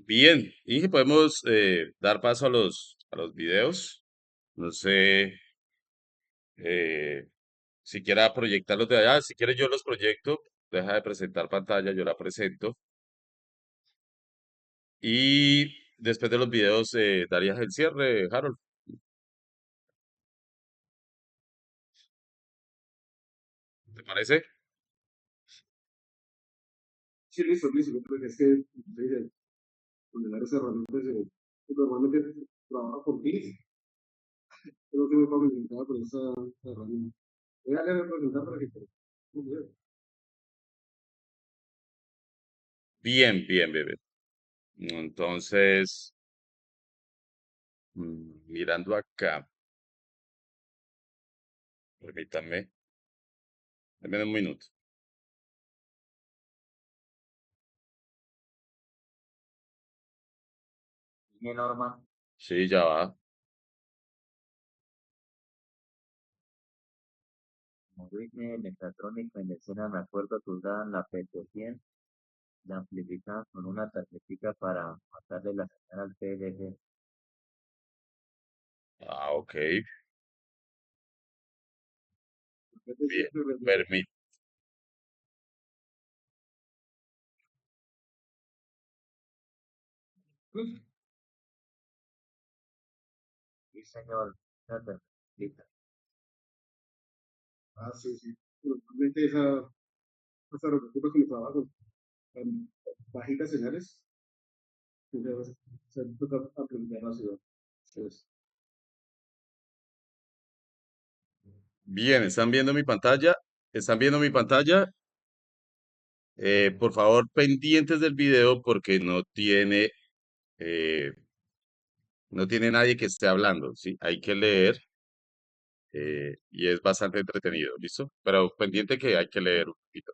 B: Bien, y podemos dar paso a los videos. No sé si quiera proyectarlos de allá. Si quiere yo los proyecto. Deja de presentar pantalla, yo la presento. Y después de los videos darías el cierre, Harold. ¿Te parece?
A: Sí, listo, listo. Yo creo que es que con varias herramientas, normalmente trabajo con PIS, creo que muy familiarizado con esa herramienta. Voy a leer presentar para que
B: Bien, bien, bebé. Entonces, mirando acá, permítame, denme un minuto.
C: ¿Tiene norma?
B: Sí, ya va.
C: Como Britney, el mecatrónico en escena, me acuerdo que usaban la PT100, la amplificaban con una tarjetita para pasarle la señal al PLC.
B: Ah, ok. Bien.
A: repito.
B: Permí-
C: Sí, señor, una tarjetita.
A: Ah, sí, sí. Normalmente esa herramienta como trabajo con bajitas señales, entonces se toca aprender la ciudad. Entonces,
B: Bien, ¿están viendo mi pantalla? ¿Están viendo mi pantalla? Por favor, pendientes del video porque eh, no tiene nadie que esté hablando, ¿sí? Hay que leer y es bastante entretenido, ¿listo? Pero pendiente que hay que leer un poquito.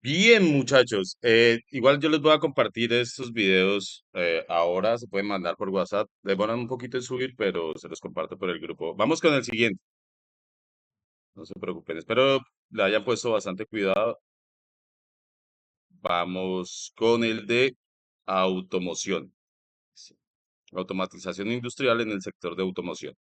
B: Bien, muchachos. Igual yo les voy a compartir estos videos ahora. Se pueden mandar por WhatsApp. Demoran un poquito en subir, pero se los comparto por el grupo. Vamos con el siguiente. No se preocupen. Espero le hayan puesto bastante cuidado. Vamos con el de automoción. Sí. Automatización industrial en el sector de automoción.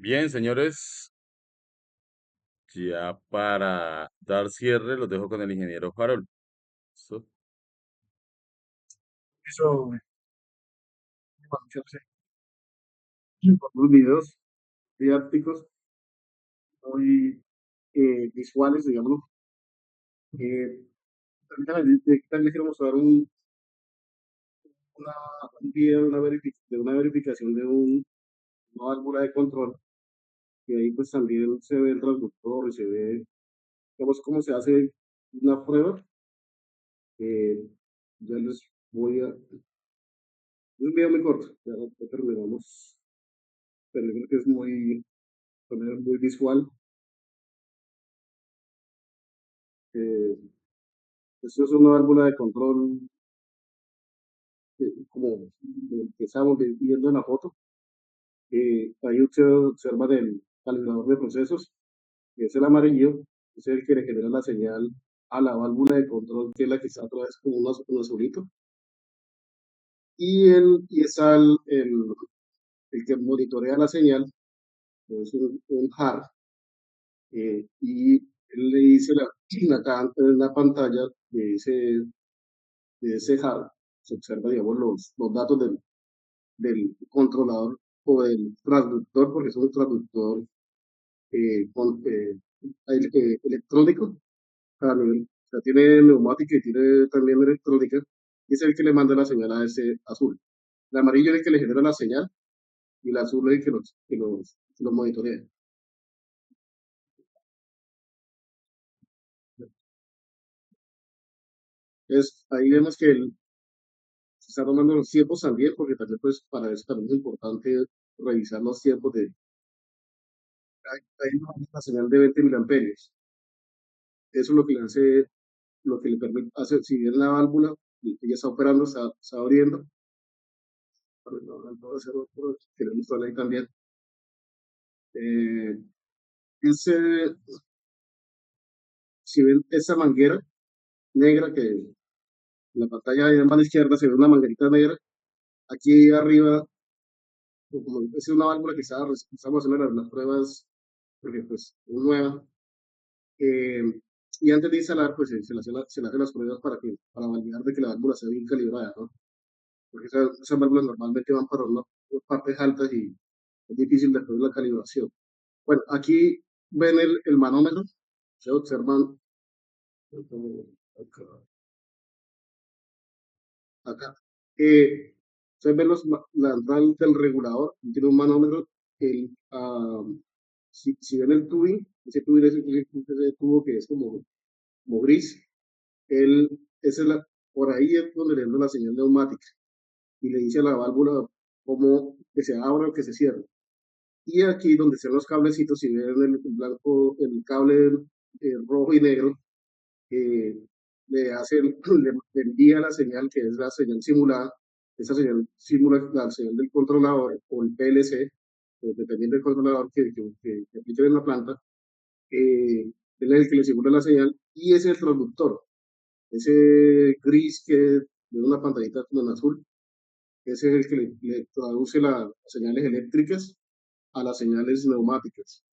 B: Bien, señores, ya para dar cierre los dejo con el ingeniero Farol. ¿Listo?
A: Eso, con unos videos didácticos muy visuales, digamos. Eh, También les quiero mostrar una, un video de de una verificación de una válvula de control, y ahí pues también se ve el transductor y se ve, digamos, cómo se hace una prueba. Eh, ya les voy a... Es un video muy corto, ya terminamos, pero yo creo que es también muy visual. Eh, Esto es una válvula de control, como que estamos viendo en la foto. Ahí usted observa el calibrador de procesos, que es el amarillo, es el que le genera la señal a la válvula de control, que es la que está atrás como un azulito. Y está el que monitorea la señal, que es un HAR, y él le dice en la pantalla de ese HAR, se observa, digamos, los datos del controlador o del transductor, porque es un transductor electrónico a nivel. O sea, tiene neumática y tiene también electrónica, y es el que le manda la señal a ese azul. El amarillo es el que le genera la señal y el azul es el que los monitorea. Entonces, ahí vemos que se está tomando los tiempos también, porque también pues para eso también es importante revisar los tiempos ahí nos manda la señal de 20 miliamperios. Eso es lo que le hace, lo que le permite hacer, si bien la válvula que ya está operando, está abriendo, que le mostrarle ahí también. Eh, ese, si ven esa manguera negra que en la pantalla de mano izquierda se ve una manguerita negra, aquí arriba, como es una válvula que estamos haciendo las pruebas, porque pues es nueva, eh, y antes de instalar, pues se le hacen las pruebas para validar de que la válvula sea bien calibrada, ¿no? Porque esas válvulas normalmente van para unas partes altas y es difícil después de la calibración. Bueno, aquí ven el manómetro, se observan acá, acá. Ustedes ven la entrada del regulador, tiene un manómetro. El, ah, si ven el tubing, ese tubing es ese tubo que es como gris, él, esa es por ahí es donde le da la señal neumática y le dice a la válvula cómo que se abra o que se cierre. Y aquí donde están los cablecitos, si ven el blanco, el cable rojo y negro, eh, le envía la señal que es la señal simulada. Esa señal simula la señal del controlador o el PLC, dependiendo del controlador que aplique en la planta, es el que le simula la señal y es el traductor. Ese gris que de una pantallita como en azul, ese es el que le traduce las señales eléctricas a las señales neumáticas.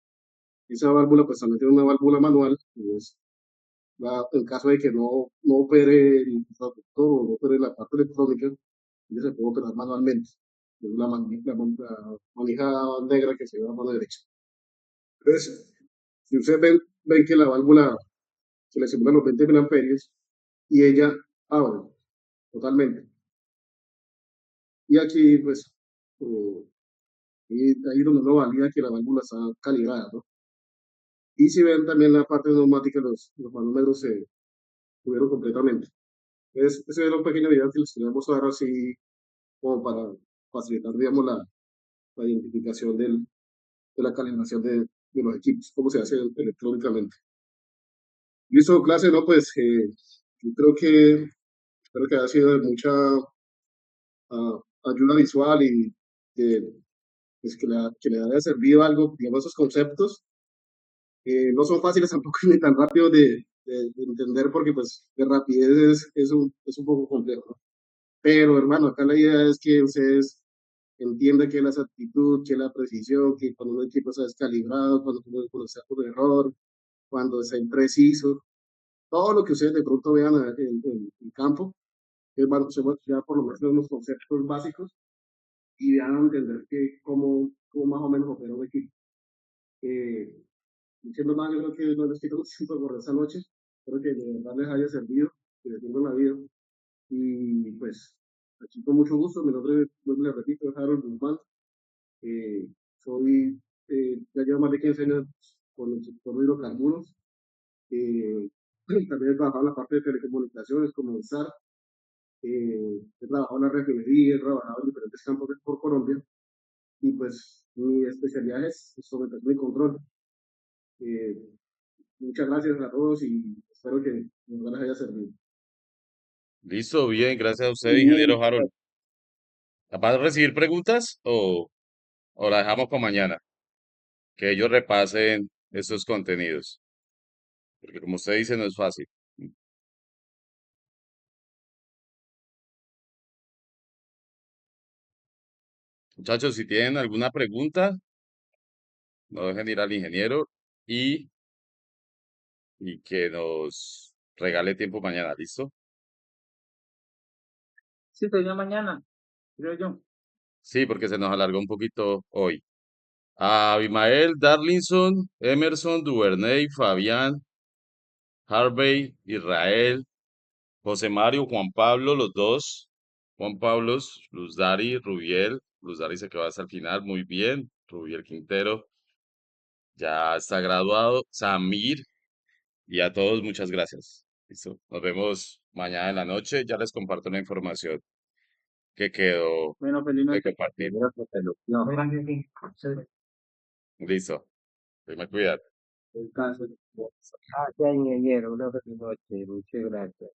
A: Esa válvula pues también tiene una válvula manual, y en caso de que no opere el traductor o no opere la parte electrónica, ya se puede operar manualmente. Es la manija negra que se ve a la mano derecha. Entonces, si ustedes ven que la válvula se le simulan los 20 miliamperios y ella abre totalmente. Y aquí, pues, eh, y ahí donde uno valida que la válvula está calibrada, ¿no? Y si ven también la parte neumática, los manómetros se tuvieron completamente. Ese era un pequeño video que les quería mostrar así como para facilitar, digamos, la identificación de la calibración de los equipos, cómo se hace electrónicamente. Listo, clase, no, pues yo creo espero que haya sido de mucha ayuda visual y que, pues, que le haya servido algo, digamos, esos conceptos. No son fáciles tampoco ni tan rápidos de entender porque pues de rapidez es un poco complejo, ¿no? Pero hermano, acá la idea es que ustedes entiende qué es la exactitud, qué es la precisión, que cuando un equipo está descalibrado, cuando está por error, cuando está impreciso, todo lo que ustedes de pronto vean en campo, es bueno, se va a estudiar por lo menos unos conceptos básicos y van a entender que cómo más o menos opera un equipo. Eh, Diciendo más, yo creo que no les quito mucho tiempo por esa noche, espero que de verdad les haya servido, que les sirva la vida. Y pues, aquí con mucho gusto, mi nombre, les repito, es Harold Guzmán. Eh, soy, ya llevo más de 15 años con el sector de hidrocarburos. Eh, También he trabajado en la parte de telecomunicaciones como el SAR. He trabajado en la refinería, he trabajado en diferentes campos por Colombia. Y pues mi especialidad es instrumentación y control. Eh, Muchas gracias a todos y espero que nos les haya servido.
B: Listo, bien, gracias a usted,
C: Muy
B: ingeniero
C: bien.
B: Harold. ¿Capaz de recibir preguntas o la dejamos para mañana? Que ellos repasen estos contenidos. Porque como usted dice, no es fácil. Muchachos, si tienen alguna pregunta, no dejen ir al ingeniero y, y que nos regale tiempo mañana, ¿listo?
C: Sí, sería mañana, creo yo.
B: Sí, porque se nos alargó un poquito hoy. Abimael, Darlinson, Emerson, Duvernay, Fabián, Harvey, Israel, José Mario, Juan Pablo, los dos. Juan Pablos, Luz Dari, Rubiel. Luz Dari se quedó hasta el final, muy bien. Rubiel Quintero ya está graduado. Samir, y a todos muchas gracias. Listo. Nos vemos mañana en la noche. Ya les comparto la información que quedó
C: Bueno,
B: de
C: felizmente.
B: compartir.
C: Creo que te lo- No,
B: Listo. Se me cuidan.
C: el caso. Ah, ya, ingeniero, una feliz noche. Muchas gracias.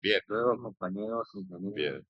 B: Bien,
C: Luego, compañeros, ingenieros.
B: bien.